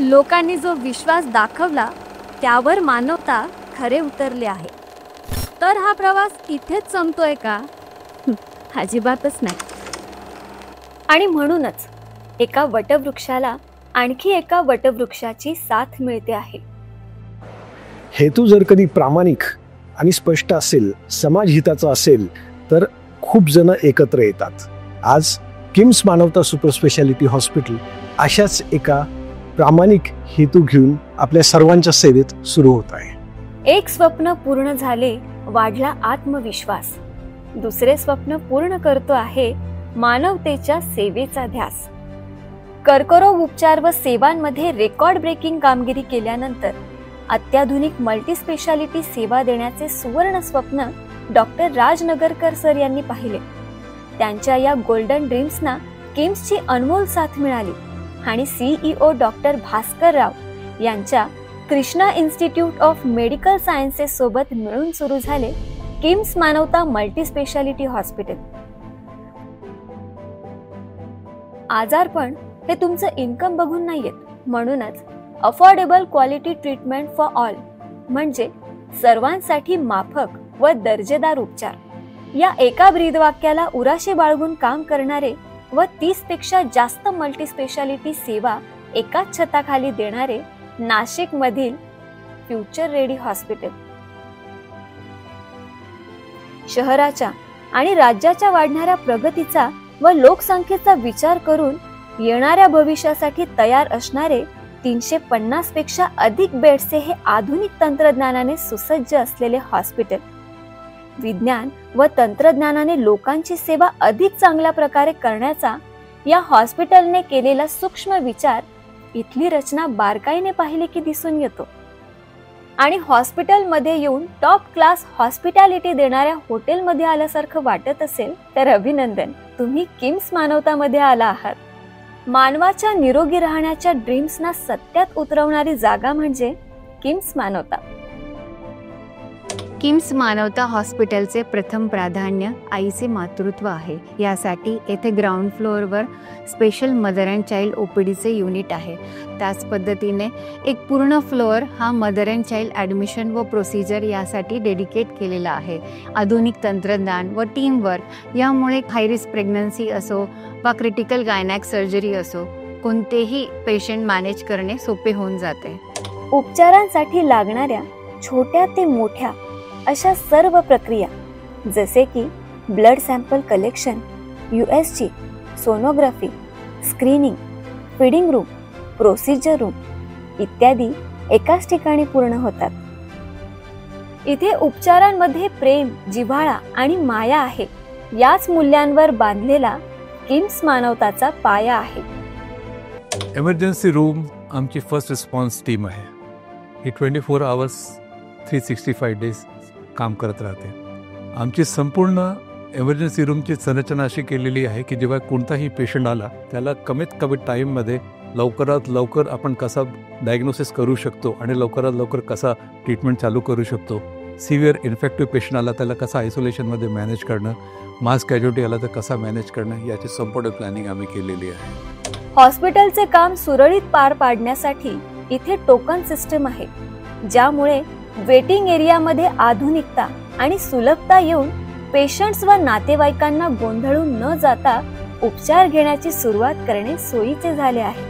लोकांनी जो विश्वास दाखवला त्यावर मानवता खरे उतरले आहे। तर हा प्रवास इथेच संपतोय का? अजिबातच नाही। आणि म्हणूनच एका वटवृक्षाला आणखी एका वटवृक्षाची साथ मिळते आहे। हेतू जर कधी प्रामाणिक आणि स्पष्ट असेल, समाजहिताचा असेल, तर खूप जण एकत्र येतात। आज किम्स मानवता सुपर स्पेशालिटी हॉस्पिटल अशाच एका प्रामाणिक हेतू घेऊन आपल्या सर्वांच्या सेवेत सुरू होत आहे। एक स्वप्न पूर्ण झाले, वाढला आत्मविश्वास। दुसरे स्वप्न पूर्ण करतो आहे मानवतेच्या सेवेचा ध्यास। कर्करोग उपचार व सेवांमध्ये रेकॉर्ड ब्रेकिंग कामगिरी केल्यानंतर अत्याधुनिक मल्टीस्पेशालिटी सेवा देण्याचे सुवर्ण स्वप्न डॉक्टर राजनगरकर सर यांनी पाहिले। त्यांच्या या गोल्डन ड्रीम्सना किम्सची अनमोल साथ मिळाली आणि सीईओ डॉक्टर भास्कर राव यांच्या Krishna institute of medical sciences सोबत मिळून सुरू झाले किम्स मानवता मल्टीस्पेशालिटी हॉस्पिटल। आजारपण हे तुमचं इन्कम बघून नाही येत, म्हणूनच affordable quality treatment for all म्हणजे सर्वांसाठी माफक व दर्जेदार उपचार या एका ब्रीदवाक्याला उराशी बाळगून काम करणारे व 30 पेक्षा जास्त मल्टीस्पेशालिटी सेवा एकाच छताखाली देणारे नाशिक मधील फ्युचर रेडी हॉस्पिटल। शहराच्या आणि राज्याच्या वाढणाऱ्या प्रगतीचा व लोकसंख्येचा विचार करून येणाऱ्या भविष्यासाठी तयार असणारे 350 पेक्षा अधिक बेड्सचे हे आधुनिक तंत्रज्ञानाने सुसज्ज असलेले हॉस्पिटल विज्ञान व तंत्रज्ञानाने लोकांची सेवा अधिक चांगल्या प्रकारे करण्याचा या हॉस्पिटलने केलेला सूक्ष्म विचार इथली रचना बारकाईने पाहिले की दिसून येतो। आणि हॉस्पिटलमध्ये येऊन टॉप क्लास हॉस्पिटॅलिटी देणाऱ्या हॉटेलमध्ये आल्यासारखं वाटत असेल तर अभिनंदन, तुम्ही किम्स मानवतामध्ये आला आहात। मानवाच्या निरोगी राहण्याच्या ड्रीम्सना सत्यात उतरवणारी जागा म्हणजे किम्स मानवता। किम्स मानवता हॉस्पिटलचे प्रथम प्राधान्य आईचे मातृत्व आहे। यासाठी येथे ग्राउंड फ्लोअरवर स्पेशल मदर अँड चाइल्ड ओपीडीचे युनिट आहे। त्याच पद्धतीने एक पूर्ण फ्लोअर हा मदर अँड चाइल्ड ॲडमिशन व प्रोसिजर यासाठी डेडिकेट केलेला आहे। आधुनिक तंत्रज्ञान व टीमवर्क यामुळे हाय रिस्क प्रेग्नन्सी असो वा क्रिटिकल गायनॅक सर्जरी असो, कोणतेही पेशंट मॅनेज करणे सोपे होऊन जाते। उपचारांसाठी लागणाऱ्या छोट्या ते मोठ्या अशा सर्व प्रक्रिया जसे की blood sample collection, USG, sonography, screening, feeding room, procedure room इत्यादी एकाच ठिकाणी पूर्ण होतात। इथे उपचारांमध्ये प्रेम, जिव्हाळा आणि माया आहे। याच मूल्यांवर बांधलेला किम्स मानवताचा पाया आहे। इमर्जन्सी रूम आमची फर्स्ट रिस्पॉन्स टीम आहे। ही 24 आवर्स 365 डेज काम करत राहते। आमची संपूर्ण इमर्जन्सी रूमची संरचना अशी केलेली आहे की जेव्हा कोणताही पेशंट आला त्याला कमीत कमी टाईममध्ये लवकरात लवकर आपण कसा डायग्नोसिस करू शकतो आणि लवकरात लवकर कसा ट्रीटमेंट चालू करू शकतो। सिव्हिअर इन्फेक्टिव्ह पेशंट आला त्याला कसं आयसोलेशनमध्ये मॅनेज करणं, मास कॅज्युअल्टी आला तर कसा मॅनेज करणं, याची संपूर्ण प्लॅनिंग आम्ही केलेली आहे। हॉस्पिटलचे काम सुरळीत पार पाडण्यासाठी इथे टोकन सिस्टम आहे, ज्यामुळे वेटिंग एरियामध्ये आधुनिकता आणि सुलभता येऊन पेशंट्स व नातेवाईकांना गोंधळून न जाता उपचार घेण्याची सुरुवात करणे सोयीचे झाले आहे।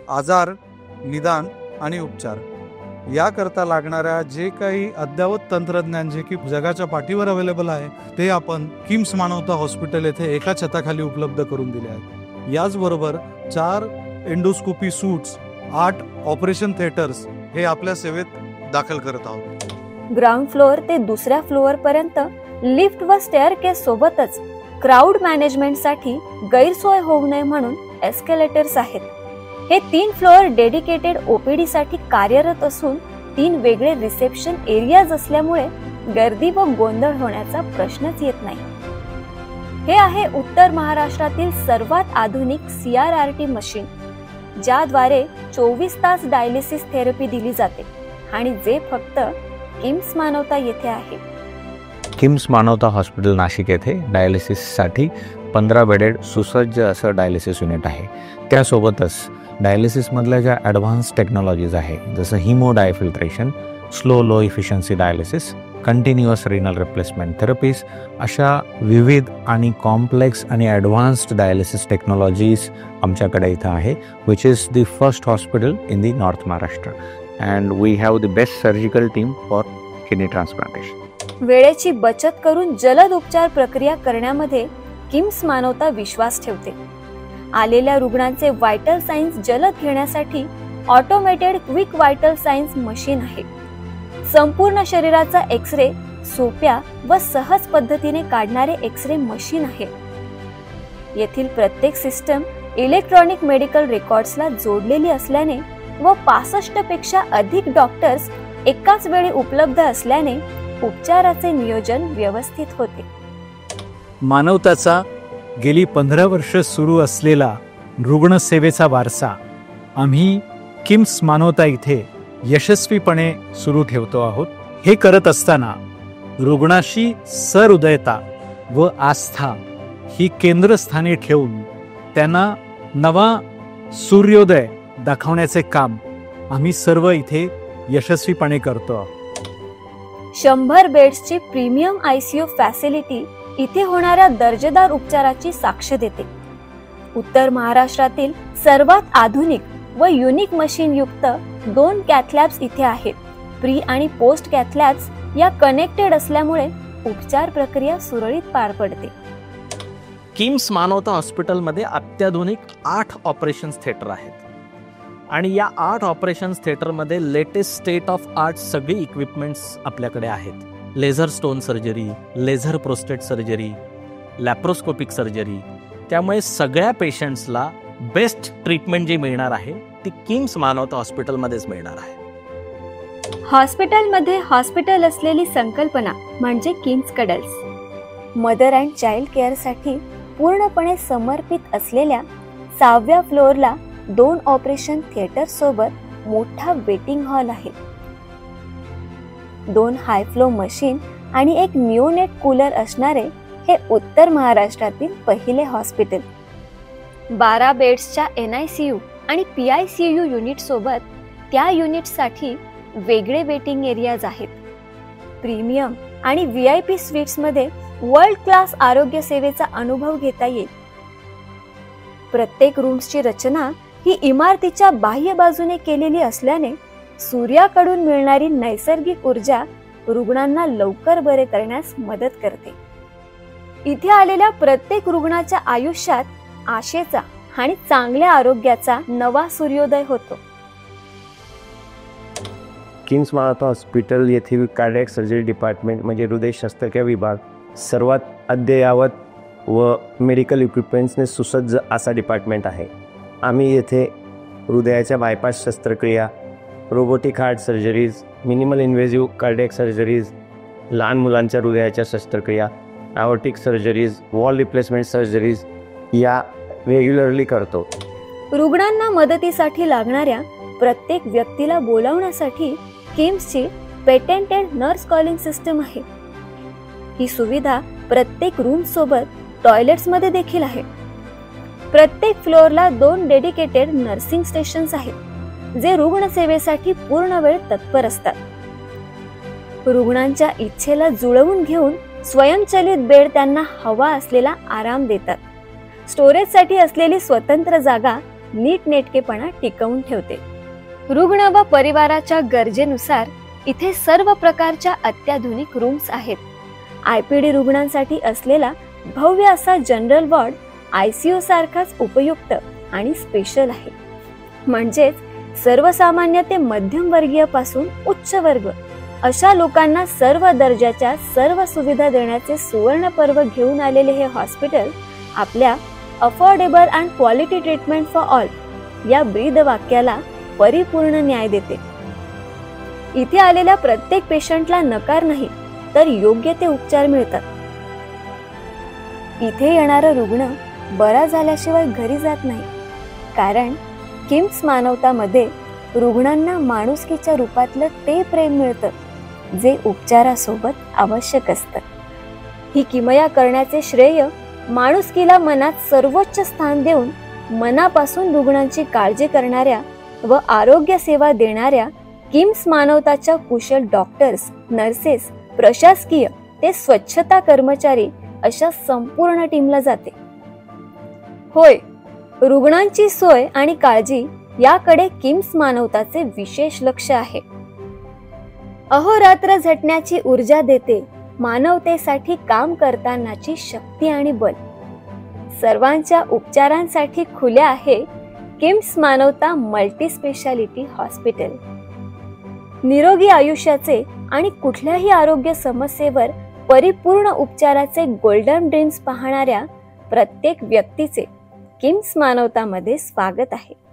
आजार, निदान आणि उपचार याकरता लागणाऱ्या जे काही अद्ययावत तंत्रज्ञान जे की जगाच्या पाठीवर अवेलेबल आहे ते आपण किम्स मानवता हॉस्पिटल येथे एका छताखाली उपलब्ध करून दिले आहे। याचबरोबर 4 एंडोस्कोपी सूट्स, 8 ऑपरेशन थिएटर्स हे आपल्या सेवेत दाखल करत आहोत। ग्राउंड फ्लोअर ते दुसऱ्या फ्लोअर पर्यंत लिफ्ट व स्टेअरकेस सोबतच क्राउड मॅनेजमेंटसाठी गैरसोय होऊ नये म्हणून एस्केलेटर्स आहेत। हे 3 फ्लोअर डेडिकेटेड ओपीडी साठी कार्यरत असून 3 वेगळे रिसेप्शन एरियाज असल्यामुळे गर्दी व गोंधळ होण्याचा प्रश्नच येत नाही। हे आहे उत्तर महाराष्ट्रातील सर्वात आधुनिक CRRT मशीन, ज्याद्वारे 24 तास डायलिसिस थेरपी दिली जाते आणि जे फक्त किम्स मानवता येथे आहे। किम्स मानवता हॉस्पिटल नाशिक येथे डायलिसिससाठी 15 बेडेड सुसज्ज असं डायलिसिस युनिट आहे. त्यासोबतच डायलिसिसमधल्या ज्या ॲडव्हान्स टेक्नॉलॉजीज आहे, जसं haemodiafiltration, slow low efficiency dialysis, continuous renal replacement therapies, अशा विविध आणि कॉम्प्लेक्स आणि ॲडव्हान्स्ड डायलिसिस टेक्नॉलॉजीज आमच्याकडे इथं आहे, which is the first hospital in the north Maharashtra. And we have the best surgical team for kidney transplantation. वेळेची बचत करून जलद उपचार प्रक्रिया करण्यामध्ये किम्स मानवता विश्वास ठेवते. आलेल्या रुग्णांचे व्हायटल सायन्स जलद घेण्यासाठी automated quick vital science machine आहे. संपूर्ण शरीराचा एक्सरे सोप्या व सहज पद्धतीने काढणारे एक्सरे मशीन आहे. येथील प्रत्येक सिस्टम इलेक्ट्रॉनिक मेडिकल रेकॉर्ड्सला जोडलेली असल्याने व 65 पेक्षा अधिक डॉक्टर्स एकाच वेळी उपलब्ध असल्याने उपचाराचे नियोजन व्यवस्थित होते. मानवताचा गेली 15 वर्ष सुरू असलेला रुग्णसेवेचा वारसा आम्ही किम्स मानवता इथे यशस्वीपणे सुरू ठेवतो आहोत. हे करत असताना रुग्णाशी सहृदयता व आस्था ही केंद्रस्थानी ठेवून त्यांना नवा सूर्योदय दाखवण्याचे काम आम्ही सर्व इथे यशस्वीपणे करतो आहोत. 100 बेड्सची प्रीमियम ICU फॅसिलिटी इथे होणाऱ्या दर्जेदार उपचाराची साक्ष देते. उत्तर महाराष्ट्रातील सर्वात आधुनिक व युनिक मशीन युक्त 2 कॅथलॅब्स इथे आहेत. प्री आणि पोस्ट कॅथलॅब्स या कनेक्टेड असल्यामुळे उपचार प्रक्रिया सुरळीत पार पडते. किम्स मानवता हॉस्पिटलमध्ये अत्याधुनिक 8 ऑपरेशन्स थिएटर आहेत आणि या 8 ऑपरेशन्स थिएटरमध्ये लेटेस्ट स्टेट ऑफ आर्ट सगळी इक्विपमेंट्स आपल्याकडे आहेत. Laser stone surgery, laser prostate surgery, laparoscopic surgery. त्यामुळे सगळ्या पेशंट्सला बेस्ट ट्रीटमेंट जी मिळणार आहे ती किम्स मानवता हॉस्पिटलमध्येच मिळणार आहे. हॉस्पिटलमध्ये हॉस्पिटल असलेली संकल्पना म्हणजे KIMS cuddles. Mother and child केअरसाठी पूर्णपणे समर्पित असलेल्या 6व्या फ्लोअरला 2 ऑपरेशन थिएटर सोबत मोठा वेटिंग हॉल आहे. 2 हाय फ्लो मशीन आणि एक निओनेट कूलर असणारे हे उत्तर महाराष्ट्रातील पहिले हॉस्पिटल. 12 बेड्सच्या NICU आणि PICU युनिट सोबत त्या युनिटसाठी वेगळे वेटिंग एरियाज आहेत. प्रीमियम आणि VIP स्वीट्समध्ये वर्ल्ड क्लास आरोग्य सेवेचा अनुभव घेता येईल. प्रत्येक रूम्सची रचना ही इमारतीच्या बाह्य बाजूने केलेली असल्याने सूर्याकडून मिळणारी नैसर्गिक ऊर्जा रुग्णांना लवकर बरे करण्यास मदत करते. इथे आलेल्या प्रत्येक रुग्णाच्या आयुष्यात आशेचा आणि चांगल्या आरोग्याचा नवा सूर्योदय होतो. किम्स मानवता हॉस्पिटल येथील कार्डियक सर्जरी डिपार्टमेंट म्हणजे हृदय शस्त्रक्रिया विभाग सर्वात अद्ययावत व मेडिकल इक्विपमेंट्सने सुसज्ज असा डिपार्टमेंट आहे. आम्ही येथे हृदयाच्या बायपास शस्त्रक्रिया, robotic heart surgeries, minimal invasive cardiac surgeries, लहान मुलांच्या हृदयाच्या शस्त्रक्रिया, aortic surgeries, wall replacement surgeries या रेग्युलरली करतो. रुग्णांना मदतीसाठी लागणाऱ्या प्रत्येक व्यक्तीला बोलावण्यासाठी किम्सची पेटेंटेड नर्स कॉलिंग सिस्टम आहे. ही सुविधा प्रत्येक रूम सोबत टॉयलेट्समध्ये देखील आहे. प्रत्येक फ्लोअरला 2 डेडिकेटेड नर्सिंग स्टेशन्स आहेत जे रुग्णसेवेसाठी पूर्ण वेळ तत्पर असतात. रुग्णांच्या इच्छेला जुळवून घेऊन स्वयंचलित बेड त्यांना हवा असलेला आराम देतात. स्टोरेजसाठी असलेली स्वतंत्र जागा नीटनेटकेपणा टिकवून ठेवते. रुग्ण व परिवाराच्या गरजेनुसार इथे सर्व प्रकारच्या अत्याधुनिक रूम्स आहेत. IPD रुग्णांसाठी असलेला भव्य असा जनरल वॉर्ड ICU सारखाच उपयुक्त आणि स्पेशल आहे. म्हणजेच सर्वसामान्य ते मध्यम वर्गीय पासून उच्च वर्ग अशा लोकांना सर्व दर्जाच्या सर्व सुविधा देण्याचे सुवर्ण पर्व घेऊन आलेले हे हॉस्पिटल आपल्या affordable and quality treatment for all या ब्रीद वाक्याला परिपूर्ण न्याय देते. इथे आलेल्या प्रत्येक पेशंटला नकार नाही तर योग्य ते उपचार मिळतात. इथे येणारा रुग्ण बरा झाल्याशिवाय घरी जात नाही, कारण किम्स मानवतामध्ये रुग्णांना माणुसकीच्या रूपातलं ते प्रेम मिळतं जे उपचारासोबत आवश्यक असतं. ही किमया करण्याचे श्रेय माणुसकीला मनात सर्वोच्च स्थान देऊन मनापासून रुग्णांची काळजी करणाऱ्या व आरोग्य सेवा देणाऱ्या किम्स मानवताच्या कुशल डॉक्टर्स, नर्सेस, प्रशासकीय ते स्वच्छता कर्मचारी अशा संपूर्ण टीमला जाते. होय, रुग्णांची सोय आणि काळजी याकडे किम्स मानवताचे विशेष लक्ष आहे. अहोरात्र झटण्याची ऊर्जा देते मानवतेसाठी काम करतानाची शक्ती आणि बल. सर्वांच्या उपचारांसाठी खुले आहे किम्स मानवता मल्टी स्पेशालिटी हॉस्पिटल. निरोगी आयुष्याचे आणि कुठल्याही आरोग्य समस्येवर परिपूर्ण उपचाराचे गोल्डन ड्रीम्स पाहणाऱ्या प्रत्येक व्यक्तीचे किम्स मानवतामध्ये स्वागत आहे.